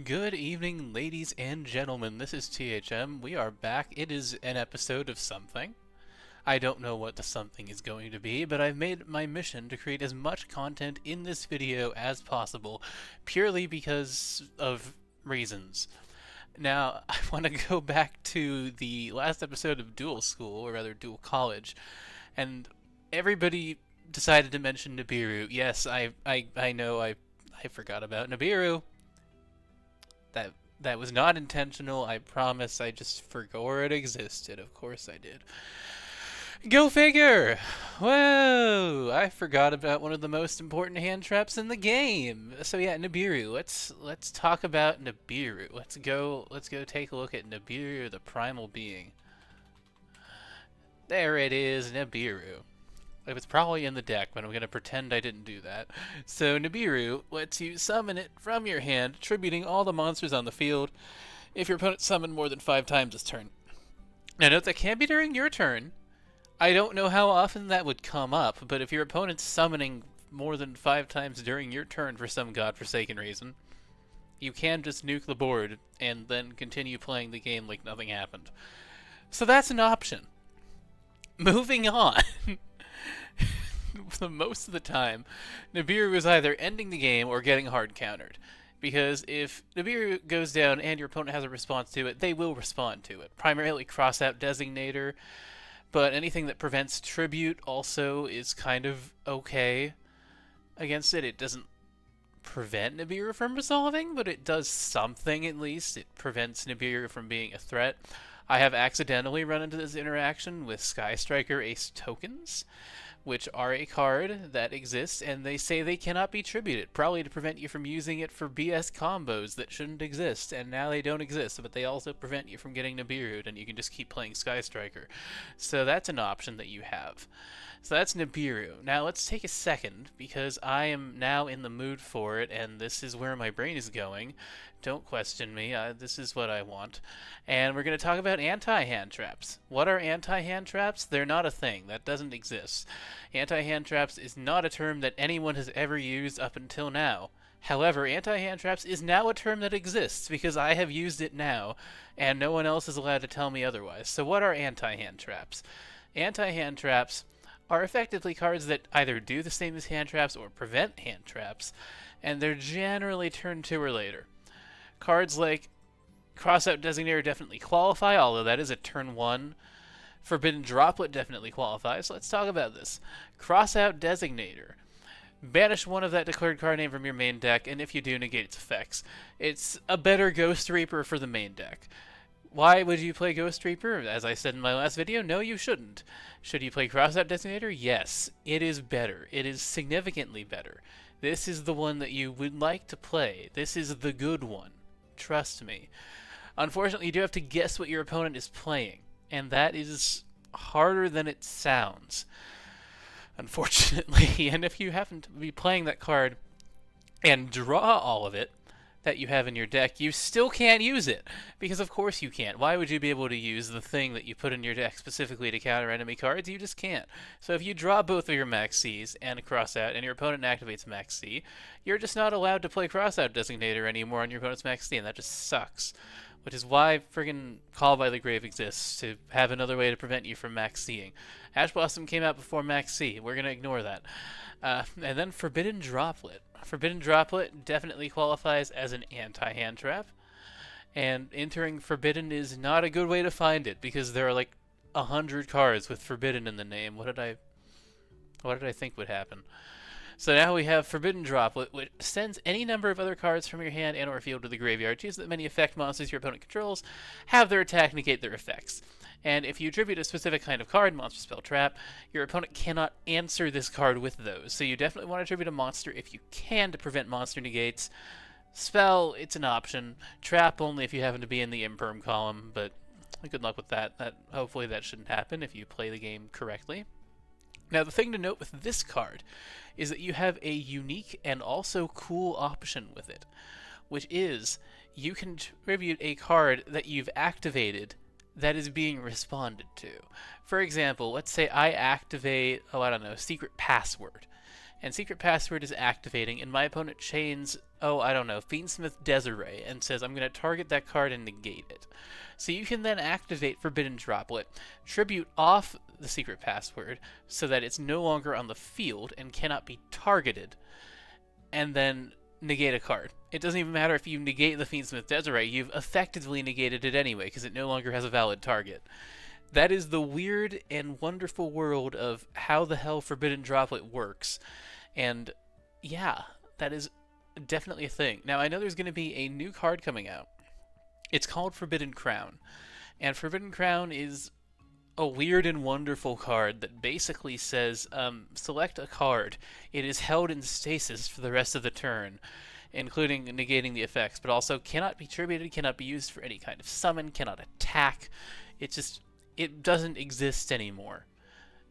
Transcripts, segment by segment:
Good evening, ladies and gentlemen. This is THM. We are back. It is an episode of something. I don't know what the something is going to be, but I've made my mission to create as much content in this video as possible, purely because of reasons. Now, I want to go back to the last episode of Duel School, or rather Duel College, and everybody decided to mention Nibiru. Yes, I know I forgot about Nibiru. That was not intentional, I promise. I just forgot it existed. Of course I did. Go figure! Whoa! I forgot about one of the most important hand traps in the game. So yeah, Nibiru. Let's talk about Nibiru. Let's go take a look at Nibiru, the primal being. There it is, Nibiru. It was probably in the deck, but I'm going to pretend I didn't do that. So Nibiru lets you summon it from your hand, tributing all the monsters on the field if your opponent summoned more than 5 times this turn. Now note that can be during your turn. I don't know how often that would come up, but if your opponent's summoning more than 5 times during your turn for some godforsaken reason, you can just nuke the board and then continue playing the game like nothing happened. So that's an option. Moving on. For most of the time, Nibiru is either ending the game or getting hard countered. Because if Nibiru goes down and your opponent has a response to it, they will respond to it. Primarily cross-out designator, but anything that prevents tribute also is kind of okay against it. It doesn't prevent Nibiru from resolving, but it does something at least. It prevents Nibiru from being a threat. I have accidentally run into this interaction with Sky Striker Ace tokens, which are a card that exists, and they say they cannot be tributed, probably to prevent you from using it for BS combos that shouldn't exist, and now they don't exist, but they also prevent you from getting Nibiru'd, and you can just keep playing Sky Striker. So that's an option that you have. So that's Nibiru. Now let's take a second, because I am now in the mood for it, and this is where my brain is going. Don't question me, this is what I want. And we're going to talk about anti-hand traps. What are anti-hand traps? They're not a thing. That doesn't exist. Anti-hand traps is not a term that anyone has ever used up until now. However, anti-hand traps is now a term that exists because I have used it now, and no one else is allowed to tell me otherwise. So what are anti-hand traps? Anti-hand traps are effectively cards that either do the same as hand traps or prevent hand traps, and they're generally turn 2 or later. Cards like Crossout Designator definitely qualify, although that is a turn 1. Forbidden Droplet definitely qualifies. Let's talk about this. Crossout Designator. Banish one of that declared card name from your main deck, and if you do, negate its effects. It's a better Ghost Reaper for the main deck. Why would you play Ghost Reaper? As I said in my last video, no, you shouldn't. Should you play Crossout Designator? Yes, it is better. It is significantly better. This is the one that you would like to play. This is the good one. Trust me. Unfortunately, you do have to guess what your opponent is playing, and that is harder than it sounds. Unfortunately, and if you happen to be playing that card and draw all of it that you have in your deck, you still can't use it. Because of course you can't. Why would you be able to use the thing that you put in your deck specifically to counter enemy cards? You just can't. So if you draw both of your Max Cs and a Crossout, and your opponent activates Max C, you're just not allowed to play Crossout Designator anymore on your opponent's Max C, and that just sucks. Which is why friggin' Call by the Grave exists, to have another way to prevent you from Max C'ing. Ash Blossom came out before Max C. We're going to ignore that. And then Forbidden Droplet. Forbidden Droplet definitely qualifies as an anti-hand trap. And entering Forbidden is not a good way to find it, because there are like 100 cards with Forbidden in the name. What did I think would happen? So now we have Forbidden Droplet, which sends any number of other cards from your hand and or field to the graveyard. Choose that many effect monsters your opponent controls have their attack negate their effects. And if you attribute a specific kind of card, monster, spell, trap, your opponent cannot answer this card with those. So you definitely want to attribute a monster if you can to prevent monster negates. Spell, it's an option. Trap only if you happen to be in the imperm column, but good luck with that. Hopefully that shouldn't happen if you play the game correctly. Now, the thing to note with this card is that you have a unique and also cool option with it, which is you can tribute a card that you've activated that is being responded to. For example, let's say I activate, I don't know, Secret Password, and secret password is activating, and my opponent chains, oh, I don't know, Fiendsmith Desiree, and says I'm going to target that card and negate it. So you can then activate Forbidden Droplet, tribute off the secret password so that it's no longer on the field and cannot be targeted, and then negate a card. It doesn't even matter if you negate the Fiendsmith Desiree, you've effectively negated it anyway because it no longer has a valid target. That is the weird and wonderful world of how the hell Forbidden Droplet works. And yeah, that is definitely a thing. Now, I know there's going to be a new card coming out. It's called Forbidden Crown. And Forbidden Crown is a weird and wonderful card that basically says, select a card. It is held in stasis for the rest of the turn, including negating the effects, but also cannot be tributed, cannot be used for any kind of summon, cannot attack. It doesn't exist anymore.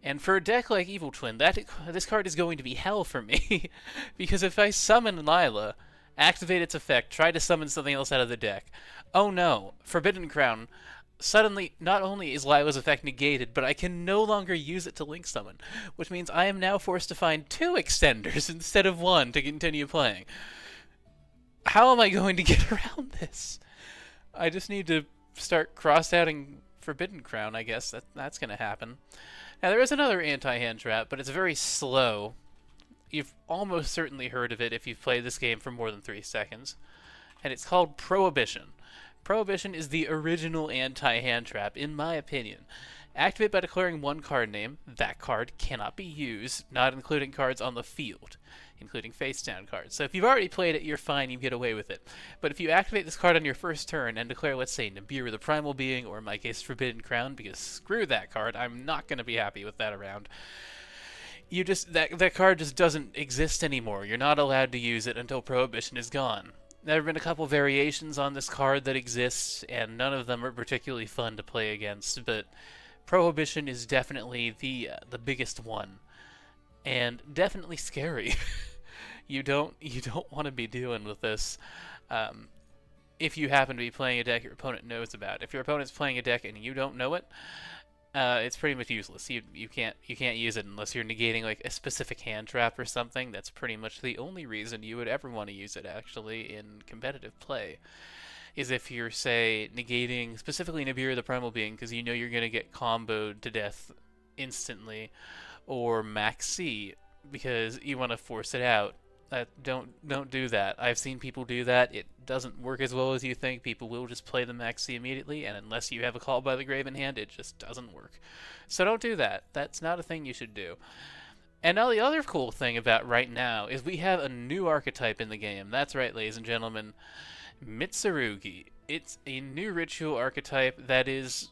And for a deck like Evil Twin, this card is going to be hell for me, because if I summon Lila, activate its effect, try to summon something else out of the deck, oh no, Forbidden Crown, suddenly not only is Lila's effect negated, but I can no longer use it to link summon, which means I am now forced to find 2 extenders instead of 1 to continue playing. How am I going to get around this? I just need to start cross-outing Forbidden Crown, I guess. That's going to happen. Now, there is another anti-hand trap, but it's very slow. You've almost certainly heard of it if you've played this game for more than 3 seconds. And it's called Prohibition. Prohibition is the original anti-hand trap, in my opinion. Activate by declaring 1 card name. That card cannot be used, not including cards on the field, including face-down cards. So if you've already played it, you're fine, you get away with it. But if you activate this card on your first turn and declare, let's say, Nibiru the Primal Being, or in my case, Forbidden Crown, because screw that card, I'm not going to be happy with that around. That card just doesn't exist anymore. You're not allowed to use it until Prohibition is gone. There have been a couple variations on this card that exists, and none of them are particularly fun to play against, but Prohibition is definitely the biggest one, and definitely scary. You don't want to be dealing with this if you happen to be playing a deck your opponent knows about. If your opponent's playing a deck and you don't know it, it's pretty much useless. You can't use it unless you're negating like a specific hand trap or something. That's pretty much the only reason you would ever want to use it actually in competitive play. Is if you're, say, negating specifically Nibiru the Primal Being because you know you're going to get comboed to death instantly, or Max C because you want to force it out. Don't do that. I've seen people do that. It doesn't work as well as you think. People will just play the Max C immediately, and unless you have a Call by the Grave in hand, it just doesn't work. So don't do that. That's not a thing you should do. And now the other cool thing about right now is we have a new archetype in the game. That's right, ladies and gentlemen. Mitsurugi. It's a new ritual archetype that is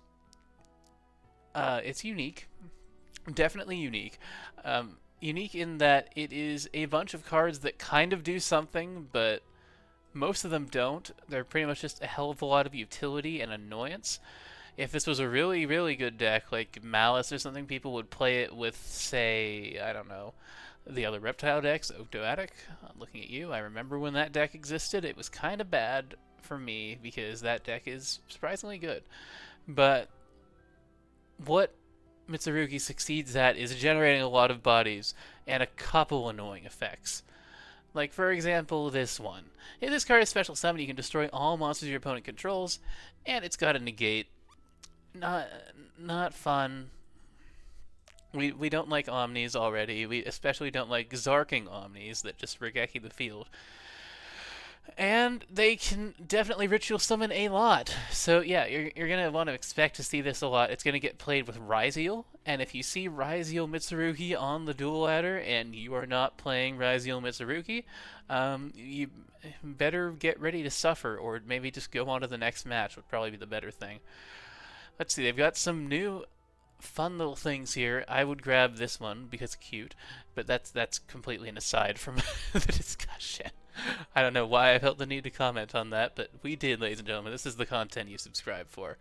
it's unique. Definitely unique. Unique in that it is a bunch of cards that kind of do something, but most of them don't. They're pretty much just a hell of a lot of utility and annoyance. If this was a really, really good deck, like Malice or something, people would play it with, say, I don't know, the other Reptile decks, Octoatic. I'm looking at you. I remember when that deck existed. It was kind of bad for me because that deck is surprisingly good. But what Mitsurugi succeeds at is generating a lot of bodies and a couple annoying effects. Like, for example, this one. If this card is special summon, you can destroy all monsters your opponent controls, and it's got a negate. Not fun. We don't like Omnis already. We especially don't like Zarking Omnis that just Regeki the field. And they can definitely ritual summon a lot. So yeah, you're going to want to expect to see this a lot. It's going to get played with Ryzeal, and if you see Ryzeal Mitsurugi on the duel ladder and you are not playing Ryzeal Mitsurugi, you better get ready to suffer, or maybe just go on to the next match would probably be the better thing. Let's see, they've got some new fun little things here. I would grab this one because it's cute, but that's completely an aside from the discussion. I don't know why I felt the need to comment on that, but we did, ladies and gentlemen. This is the content you subscribe for.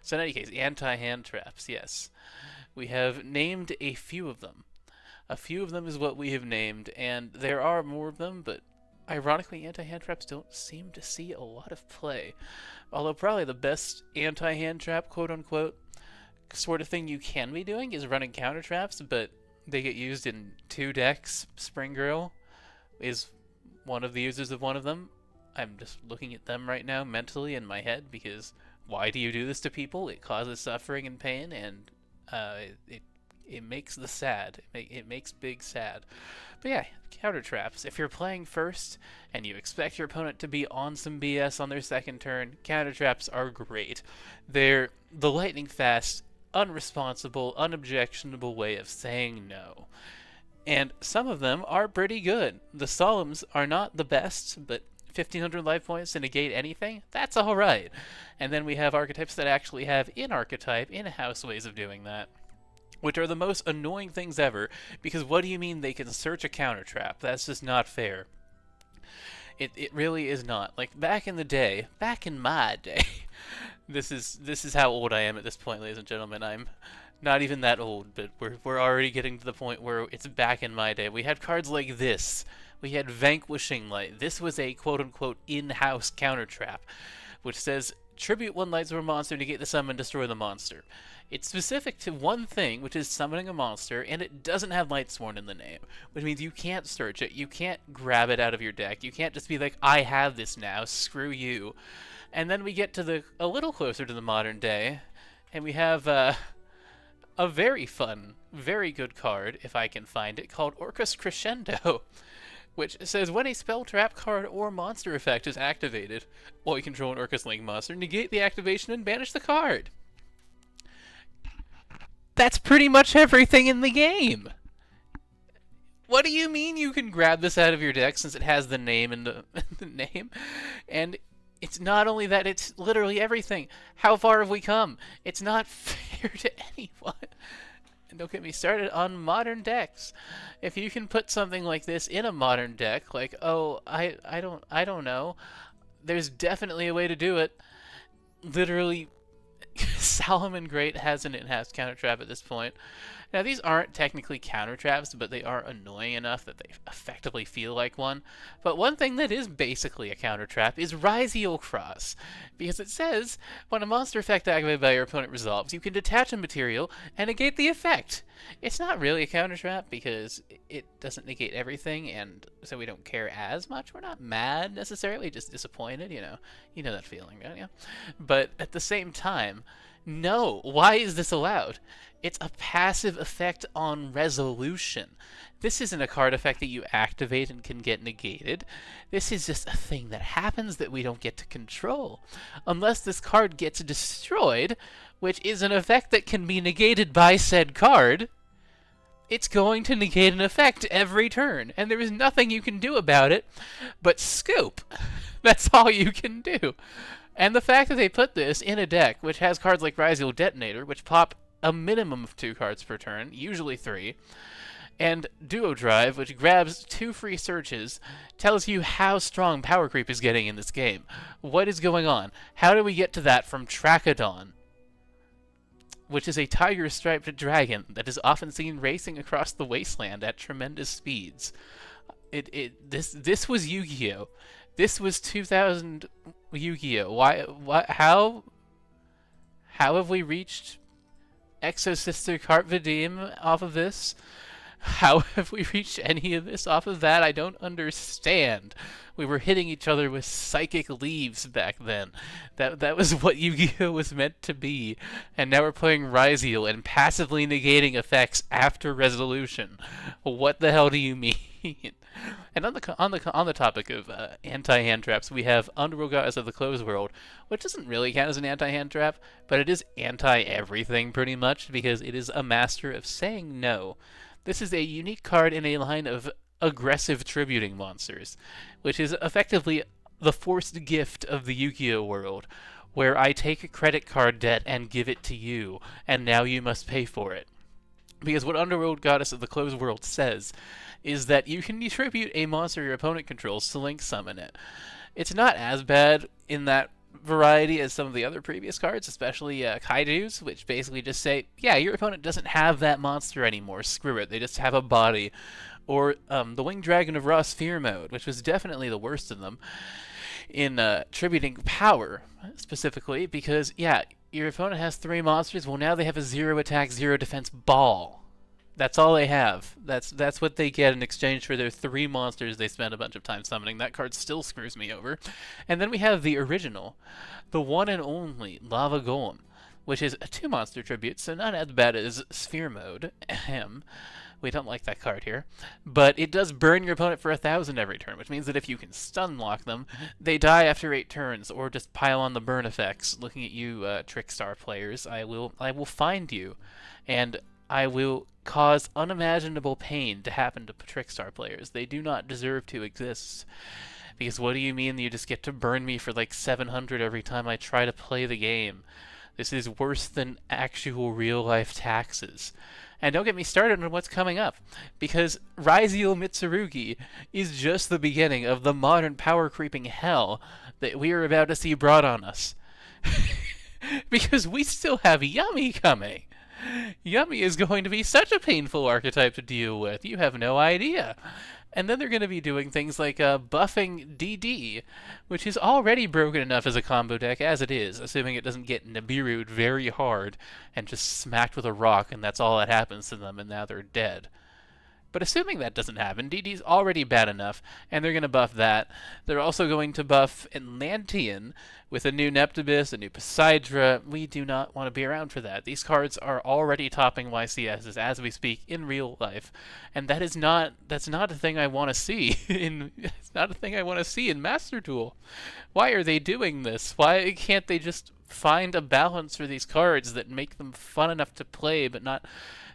So in any case, anti-hand traps, yes. We have named a few of them. A few of them is what we have named, and there are more of them, but ironically, anti-hand traps don't seem to see a lot of play. Although probably the best anti-hand trap, quote-unquote, sort of thing you can be doing is running counter traps, but They get used in 2 decks. Spring Girl is one of the users of one of them. I'm just looking at them right now mentally in my head because why do you do this to people? It causes suffering and pain, and it makes the sad. It makes big sad. But yeah, counter traps. If you're playing first and you expect your opponent to be on some BS on their second turn, counter traps are great. They're the lightning fast, unresponsible, unobjectionable way of saying no. And some of them are pretty good. The Solemns are not the best, but 1500 life points to negate anything, that's alright. And then we have archetypes that actually have in-archetype, in-house ways of doing that, which are the most annoying things ever, because what do you mean they can search a counter trap? That's just not fair. It really is not. Like, back in my day, this is how old I am at this point, ladies and gentlemen. I'm not even that old, but we're already getting to the point where it's back in my day. We had cards like this. We had Vanquishing Light. This was a quote-unquote in-house counter trap, which says, tribute 1 Lightsworn monster, negate the summon, destroy the monster. It's specific to one thing, which is summoning a monster, and it doesn't have Lightsworn in the name, which means you can't search it, you can't grab it out of your deck, you can't just be like, I have this now, screw you. And then we get to a little closer to the modern day, and we have a very fun, very good card, if I can find it, called Orcus Crescendo, which says when a spell, trap card, or monster effect is activated while you control an Orcus Link monster, negate the activation and banish the card. That's pretty much everything in the game. What do you mean you can grab this out of your deck since it has the name and the name? And it's not only that, it's literally everything. How far have we come? It's not fair to anyone. And don't get me started on modern decks. If you can put something like this in a modern deck, like, oh, I don't know, there's definitely a way to do it. Literally, Salomon Great has an in-house counter trap at this point. Now, these aren't technically counter traps, but they are annoying enough that they effectively feel like one. But one thing that is basically a counter trap is Ryziel Cross, because it says when a monster effect activated by your opponent resolves, you can detach a material and negate the effect. It's not really a counter trap because it doesn't negate everything, and so we don't care as much. We're not mad necessarily, just disappointed. You know that feeling, right? Yeah. But at the same time, no. Why is this allowed? It's a passive effect on resolution. This isn't a card effect that you activate and can get negated. This is just a thing that happens that we don't get to control. Unless this card gets destroyed, which is an effect that can be negated by said card, it's going to negate an effect every turn, and there is nothing you can do about it but scoop. That's all you can do. And the fact that they put this in a deck which has cards like Ryziel Detonator, which pop a minimum of 2 cards per turn, usually 3, and Duo Drive, which grabs 2 free searches, tells you how strong power creep is getting in this game. What is going on? How do we get to that from Trachodon, which is a tiger-striped dragon that is often seen racing across the wasteland at tremendous speeds? This was Yu-Gi-Oh! This was 2000 Yu-Gi-Oh! How have we reached Exosister Cart Vadim off of this? How have we reached any of this off of that? I don't understand. We were hitting each other with psychic leaves back then. That was what Yu-Gi-Oh! Was meant to be. And now we're playing Ryziel and passively negating effects after resolution. What the hell do you mean? And on the topic of anti-hand traps, we have Underworld Goddess of the Closed World, which doesn't really count as an anti-hand trap, but it is anti-everything pretty much because it is a master of saying no. This is a unique card in a line of aggressive tributing monsters, which is effectively the forced gift of the Yu-Gi-Oh! World, where I take a credit card debt and give it to you, and now you must pay for it. Because what Underworld Goddess of the Closed World says is that you can tribute a monster your opponent controls to link summon it. It's not as bad in that variety as some of the other previous cards, especially Kaiju's, which basically just say, yeah, your opponent doesn't have that monster anymore, screw it, they just have a body. Or the Winged Dragon of Raw Sphere mode, which was definitely the worst of them in tributing power, specifically, because, yeah, your opponent has 3 monsters, well now they have a 0 attack, 0 defense ball. That's all they have. That's what they get in exchange for their 3 monsters they spend a bunch of time summoning. That card still screws me over. And then we have the original, the one and only Lava Golem, which is a 2 monster tribute, so not as bad as Sphere Mode. Ahem. We don't like that card here. But it does burn your opponent for 1,000 every turn, which means that if you can stun lock them, they die after 8 turns, or just pile on the burn effects. Looking at you, Trickstar players, I will find you, and I will cause unimaginable pain to happen to Trickstar players. They do not deserve to exist. Because what do you mean you just get to burn me for like 700 every time I try to play the game? This is worse than actual real-life taxes. And don't get me started on what's coming up, because Raziel Mitsurugi is just the beginning of the modern power-creeping hell that we are about to see brought on us. Because we still have Yummy coming. Yummy is going to be such a painful archetype to deal with. You have no idea. And then they're going to be doing things like buffing DD, which is already broken enough as a combo deck as it is, assuming it doesn't get Nibiru'd very hard and just smacked with a rock, and that's all that happens to them, and now they're dead. But assuming that doesn't happen, DD's already bad enough, and they're going to buff that. They're also going to buff Atlantean with a new Neptibus, a new Poseidra. We do not want to be around for that. These cards are already topping YCSs as we speak in real life, and that's not a thing I want to see it's not a thing I want to see in Master Duel. Why are they doing this? Why can't they just find a balance for these cards that make them fun enough to play, but not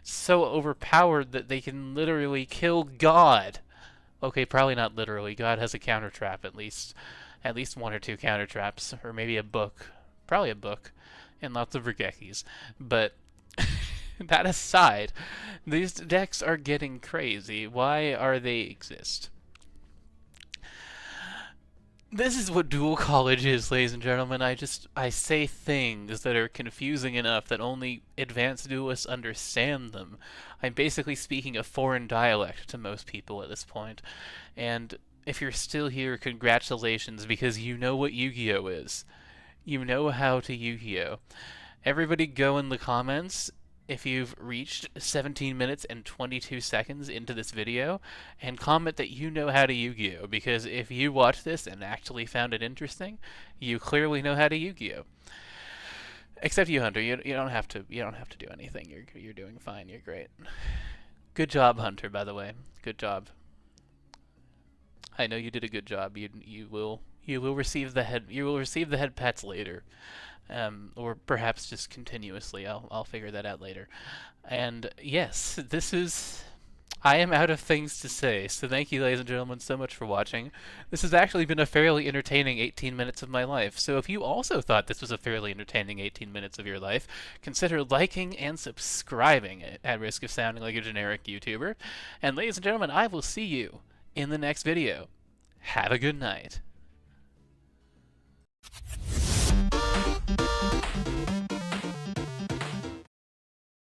so overpowered that they can literally kill God? Okay, probably not literally. God has a counter trap at least 1 or 2 counter traps, or maybe a book. Probably a book, and lots of Regekis. But that aside, these decks are getting crazy. Why are they exist? This is what Duel College is, ladies and gentlemen. I say things that are confusing enough that only advanced duelists understand them. I'm basically speaking a foreign dialect to most people at this point. And if you're still here, congratulations, because you know what Yu-Gi-Oh is. You know how to Yu-Gi-Oh. Everybody go in the comments if you've reached 17 minutes and 22 seconds into this video, and comment that you know how to Yu-Gi-Oh, because if you watched this and actually found it interesting, you clearly know how to Yu-Gi-Oh. Except you, Hunter. You don't have to do anything. You're doing fine. You're great. Good job, Hunter, by the way. Good job. I know you did a good job. You will receive the head pats later. Or perhaps just continuously. I'll figure that out later. And yes, I am out of things to say, so thank you, ladies and gentlemen, so much for watching. This has actually been a fairly entertaining 18 minutes of my life, so if you also thought this was a fairly entertaining 18 minutes of your life, consider liking and subscribing at risk of sounding like a generic YouTuber. And ladies and gentlemen, I will see you in the next video. Have a good night.